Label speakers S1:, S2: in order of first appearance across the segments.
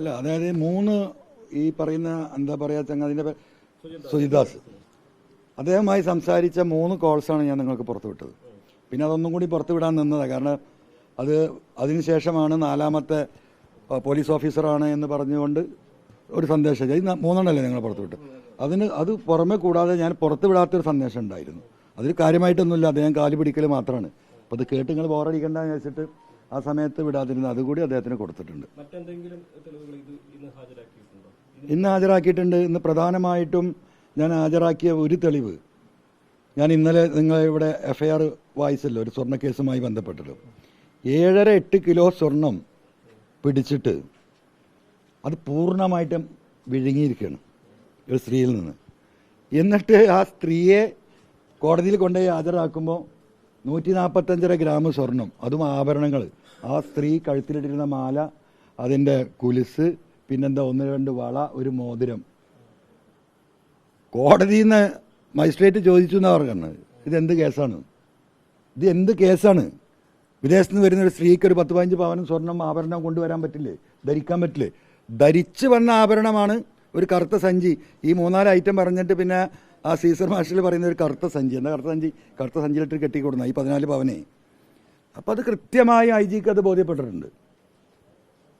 S1: അല്ല, അതായത് ഈ പറയുന്ന എന്താ പറയുക ചങ്ങാതിൻ്റെ സുജിദാസ് അദ്ദേഹവുമായി സംസാരിച്ച 3 കോൾസാണ് ഞാൻ നിങ്ങൾക്ക് പുറത്തുവിട്ടത്. പിന്നെ അതൊന്നും കൂടി പുറത്തുവിടാൻ നിന്നതാണ്. കാരണം അതിനുശേഷമാണ് 4ാമത്തെ പോലീസ് ഓഫീസറാണ് എന്ന് പറഞ്ഞുകൊണ്ട് ഒരു സന്ദേശം 3 നിങ്ങൾ പുറത്തുവിട്ടു. അത് പുറമെ കൂടാതെ ഞാൻ പുറത്തുവിടാത്തൊരു സന്ദേശം ഉണ്ടായിരുന്നു. അതിൽ കാര്യമായിട്ടൊന്നുമില്ല, അദ്ദേഹം കാല് പിടിക്കൽ മാത്രമാണ്. അപ്പോൾ അത് കേട്ട് നിങ്ങൾ ബോറടിക്കണ്ടെന്ന് വെച്ചിട്ട് ആ സമയത്ത് വിടാതിരുന്നത് അതുകൂടി അദ്ദേഹത്തിന് കൊടുത്തിട്ടുണ്ട്. ഇന്ന് ഹാജരാക്കിയിട്ടുണ്ട്. ഇന്ന് പ്രധാനമായിട്ടും ഞാൻ ഹാജരാക്കിയ ഒരു തെളിവ്, ഞാൻ ഇന്നലെ നിങ്ങളിവിടെ FIR വായിച്ചല്ലോ, ഒരു സ്വർണ്ണക്കേസുമായി ബന്ധപ്പെട്ടിട്ട് 7.5 കിലോ സ്വർണം പിടിച്ചിട്ട് അത് പൂർണ്ണമായിട്ടും വിഴുങ്ങിയിരിക്കുകയാണ് ഒരു സ്ത്രീയിൽ നിന്ന്. എന്നിട്ട് ആ സ്ത്രീയെ കോടതിയിൽ കൊണ്ടുപോയി ഹാജരാക്കുമ്പോൾ 145 ഗ്രാം സ്വർണം, അതും ആഭരണങ്ങൾ, ആ സ്ത്രീ കഴുത്തിലിട്ടിരുന്ന മാല, അതിൻ്റെ കുലുസ്, പിന്നെന്താ 1-2 വള, ഒരു മോതിരം. കോടതിയിൽ നിന്ന് മജിസ്ട്രേറ്റ് ചോദിച്ചു എന്നാണ് പറഞ്ഞത്, ഇതെന്ത് കേസാണ്? ഇത് എന്ത് കേസാണ്? വിദേശത്ത് നിന്ന് വരുന്ന ഒരു സ്ത്രീക്ക് ഒരു 10-15 പവനും സ്വർണം ആഭരണം കൊണ്ടുവരാൻ പറ്റില്ലേ? ധരിക്കാൻ പറ്റില്ലേ? ധരിച്ചു വന്ന ആഭരണമാണ് ഒരു കറുത്ത സഞ്ചി. ഈ 3-4 ഐറ്റം പറഞ്ഞിട്ട് പിന്നെ ആ സീസർ മാർഷൽ പറയുന്ന ഒരു കറുത്ത സഞ്ചി. എന്താ കറുത്ത സഞ്ചിയിലിട്ട് കെട്ടിക്കൊടുന്ന ഈ 14 പവനെ. അപ്പോൾ അത് കൃത്യമായി IGക്ക് അത് ബോധ്യപ്പെട്ടിട്ടുണ്ട്,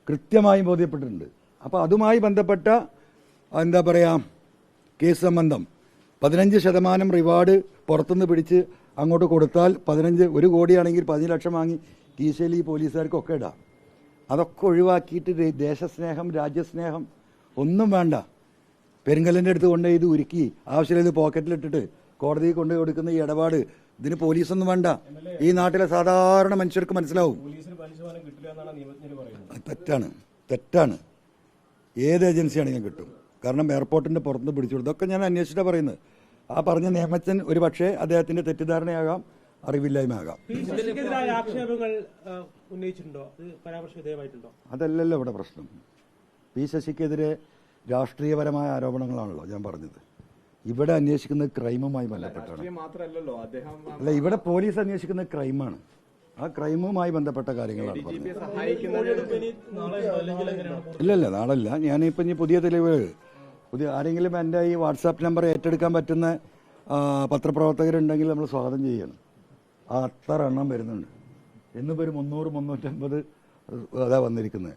S1: കൃത്യമായും ബോധ്യപ്പെട്ടിട്ടുണ്ട്. അപ്പോൾ അതുമായി ബന്ധപ്പെട്ട എന്താ പറയുക കേസ് സംബന്ധം 15% റിവാർഡ് പുറത്തുനിന്ന് പിടിച്ച് അങ്ങോട്ട് കൊടുത്താൽ 1 കോടിയാണെങ്കിൽ 15 ലക്ഷം വാങ്ങി കീശയിൽ ഈ പോലീസുകാർക്കൊക്കെ ഇടാം. അതൊക്കെ ഒഴിവാക്കിയിട്ട് ദേശസ്നേഹം, രാജ്യസ്നേഹം ഒന്നും വേണ്ട. പെരുങ്കല്ലിൻ്റെ അടുത്ത് കൊണ്ടുപോയി ഇത് ഉരുക്കി ആവശ്യമില്ല പോക്കറ്റിലിട്ടിട്ട് കോടതിയിൽ കൊണ്ടുപോയി കൊടുക്കുന്ന ഈ ഇടപാട്, ഇതിന് പോലീസൊന്നും വേണ്ട. ഈ നാട്ടിലെ സാധാരണ മനുഷ്യർക്ക് മനസ്സിലാവും. തെറ്റാണ്. ഏത് ഏജൻസിയാണെങ്കിലും കിട്ടും. കാരണം എയർപോർട്ടിൻ്റെ പുറത്തുനിന്ന് പിടിച്ചു. ഇതൊക്കെ ഞാൻ അന്വേഷിച്ചിട്ടാണ് പറയുന്നത്. ആ പറഞ്ഞ നിയമച്ചൻ ഒരു പക്ഷേ അദ്ദേഹത്തിൻ്റെ തെറ്റിദ്ധാരണയാകാം, അറിവില്ലായ്മയാകാം. അതല്ലല്ലോ ഇവിടെ പ്രശ്നം. ശശിക്കെതിരെ രാഷ്ട്രീയപരമായ ആരോപണങ്ങളാണല്ലോ ഞാൻ പറഞ്ഞത്. ഇവിടെ അന്വേഷിക്കുന്നത് ക്രൈമുമായി ബന്ധപ്പെട്ടാണ്. അല്ല, ഇവിടെ പോലീസ് അന്വേഷിക്കുന്നത് ക്രൈമാണ്. ആ ക്രൈമുമായി ബന്ധപ്പെട്ട കാര്യങ്ങളാണ് പറഞ്ഞത്. ഇല്ലല്ല, നാളല്ല. ഞാനിപ്പോൾ ഇനി പുതിയ തെളിവ് ആരെങ്കിലും എൻ്റെ ഈ വാട്സാപ്പ് നമ്പർ ഏറ്റെടുക്കാൻ പറ്റുന്ന പത്രപ്രവർത്തകരുണ്ടെങ്കിൽ നമ്മൾ സ്വാഗതം ചെയ്യണം. അത്ര എണ്ണം വരുന്നുണ്ട്. എന്നിപ്പോൾ ഒരു 300-350 അതാ വന്നിരിക്കുന്നത്.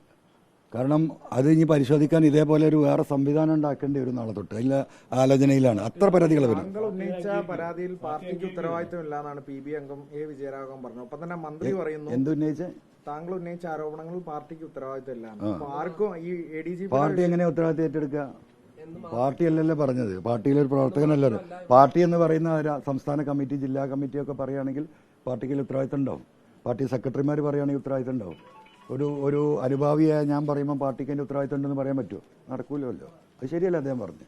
S1: കാരണം അത് ഇനി പരിശോധിക്കാൻ ഇതേപോലെ ഒരു വേറെ സംവിധാനം ഉണ്ടാക്കേണ്ടി വരും നാളെ തൊട്ട്. അതിലെ ആലോചനയിലാണ്. അത്ര പരാതികൾ വരും.
S2: ഉന്നയിച്ച പരാതിയിൽ പാർട്ടിക്ക് ഉത്തരവാദിത്തമില്ല എന്നാണ് PB അംഗം A. വിജയരാഘവൻ പറഞ്ഞു. ഒപ്പം തന്നെ മന്ത്രി പറയുന്നു,
S1: എന്തുന്നയിച്ച
S2: താങ്കൾ ഉന്നയിച്ച ആരോപണങ്ങളിൽ പാർട്ടിക്ക് ഉത്തരവാദിത്തമില്ല. ആർക്കും ഈ ADGP
S1: പാർട്ടി എങ്ങനെ ഉത്തരവാദിത്തം ഏറ്റെടുക്കുക? പാർട്ടി അല്ലല്ലോ പറഞ്ഞത്, പാർട്ടിയിലൊരു പ്രവർത്തകനല്ലല്ലോ. പാർട്ടി എന്ന് പറയുന്ന സംസ്ഥാന കമ്മിറ്റി, ജില്ലാ കമ്മിറ്റിയൊക്കെ പറയുകയാണെങ്കിൽ പാർട്ടിക്ക് ഉത്തരവാദിത്തം ഉണ്ടാവും. പാർട്ടി സെക്രട്ടറിമാർ പറയുകയാണെങ്കിൽ ഉത്തരവാദിത്തം ഉണ്ടാവും. ഒരു അനുഭാവിയായ ഞാൻ പറയുമ്പോൾ പാർട്ടിക്ക് അതിൻ്റെ ഉത്തരവാദിത്തം ഉണ്ടെന്ന് പറയാൻ പറ്റുമോ? നടക്കൂലല്ലോ. അത് ശരിയല്ല അദ്ദേഹം പറഞ്ഞു.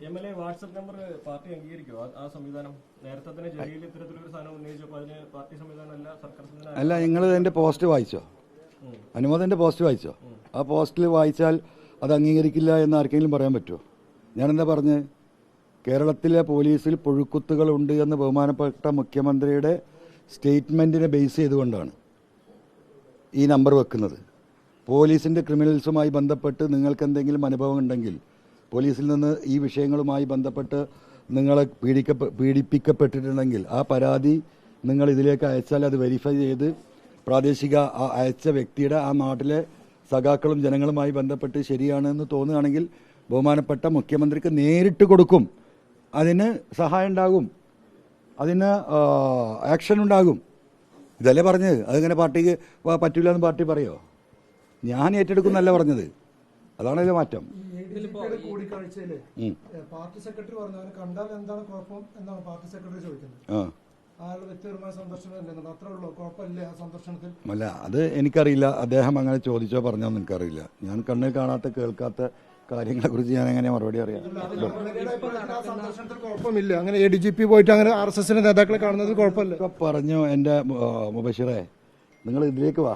S1: അല്ല, നിങ്ങൾ എൻ്റെ പോസ്റ്റ് വായിച്ചോ? അനുമോദൻ്റെ പോസ്റ്റ് വായിച്ചോ? ആ പോസ്റ്റിൽ വായിച്ചാൽ അത് അംഗീകരിക്കില്ല എന്ന് ആർക്കെങ്കിലും പറയാൻ പറ്റുമോ? ഞാനെന്താ പറഞ്ഞ്, കേരളത്തിലെ പോലീസിൽ പുഴുക്കുത്തുകളുണ്ട് എന്ന് ബഹുമാനപ്പെട്ട മുഖ്യമന്ത്രിയുടെ സ്റ്റേറ്റ്മെൻറ്റിനെ ബേസ് ചെയ്തുകൊണ്ടാണ് ഈ നമ്പർ വെക്കുന്നത്. പോലീസിൻ്റെ ക്രിമിനൽസുമായി ബന്ധപ്പെട്ട് നിങ്ങൾക്ക് എന്തെങ്കിലും അനുഭവം ഉണ്ടെങ്കിൽ, പോലീസിൽ നിന്ന് ഈ വിഷയങ്ങളുമായി ബന്ധപ്പെട്ട് നിങ്ങളെ പീഡിപ്പിക്കപ്പെട്ടിട്ടുണ്ടെങ്കിൽ ആ പരാതി നിങ്ങൾ ഇതിലേക്ക് അയച്ചാൽ അത് വെരിഫൈ ചെയ്ത് പ്രാദേശിക അയച്ച വ്യക്തിയുടെ ആ നാട്ടിലെ സഖാക്കളും ജനങ്ങളുമായി ബന്ധപ്പെട്ട് ശരിയാണെന്ന് തോന്നുകയാണെങ്കിൽ ബഹുമാനപ്പെട്ട മുഖ്യമന്ത്രിക്ക് നേരിട്ട് കൊടുക്കും. അതിന് സഹായം ഉണ്ടാകും, അതിന് ആക്ഷൻ ഉണ്ടാകും. ഇതല്ലേ പറഞ്ഞത്. അതിങ്ങനെ പാർട്ടിക്ക് പറ്റില്ല എന്ന് പാർട്ടി പറയോ? ഞാൻ ഏറ്റെടുക്കുന്നല്ല പറഞ്ഞത്. അതാണല്ലോ മാറ്റം.
S3: പാർട്ടി സെക്രട്ടറി പറഞ്ഞു കണ്ടാൽ എന്താണ് കുഴപ്പം എന്നാണ് പാർട്ടി സെക്രട്ടറി ചോദിക്കുന്നത്.
S1: അല്ല, അത് എനിക്കറിയില്ല. അദ്ദേഹം അങ്ങനെ ചോദിച്ചോ പറഞ്ഞോന്ന് എനിക്കറിയില്ല. ഞാൻ കണ്ണിൽ കാണാത്ത കേൾക്കാത്ത കാര്യങ്ങളെ കുറിച്ച് ഞാൻ എങ്ങനെ മറുപടി അറിയാം?
S3: കുഴപ്പമില്ല. അങ്ങനെ ADGP പോയിട്ട് അങ്ങനെ RSSന്റെ നേതാക്കളെ കാണുന്നത് കുഴപ്പമില്ല
S1: പറഞ്ഞു. എൻ്റെ മുബഷിറെ, നിങ്ങൾ ഇതിലേക്ക് വാ.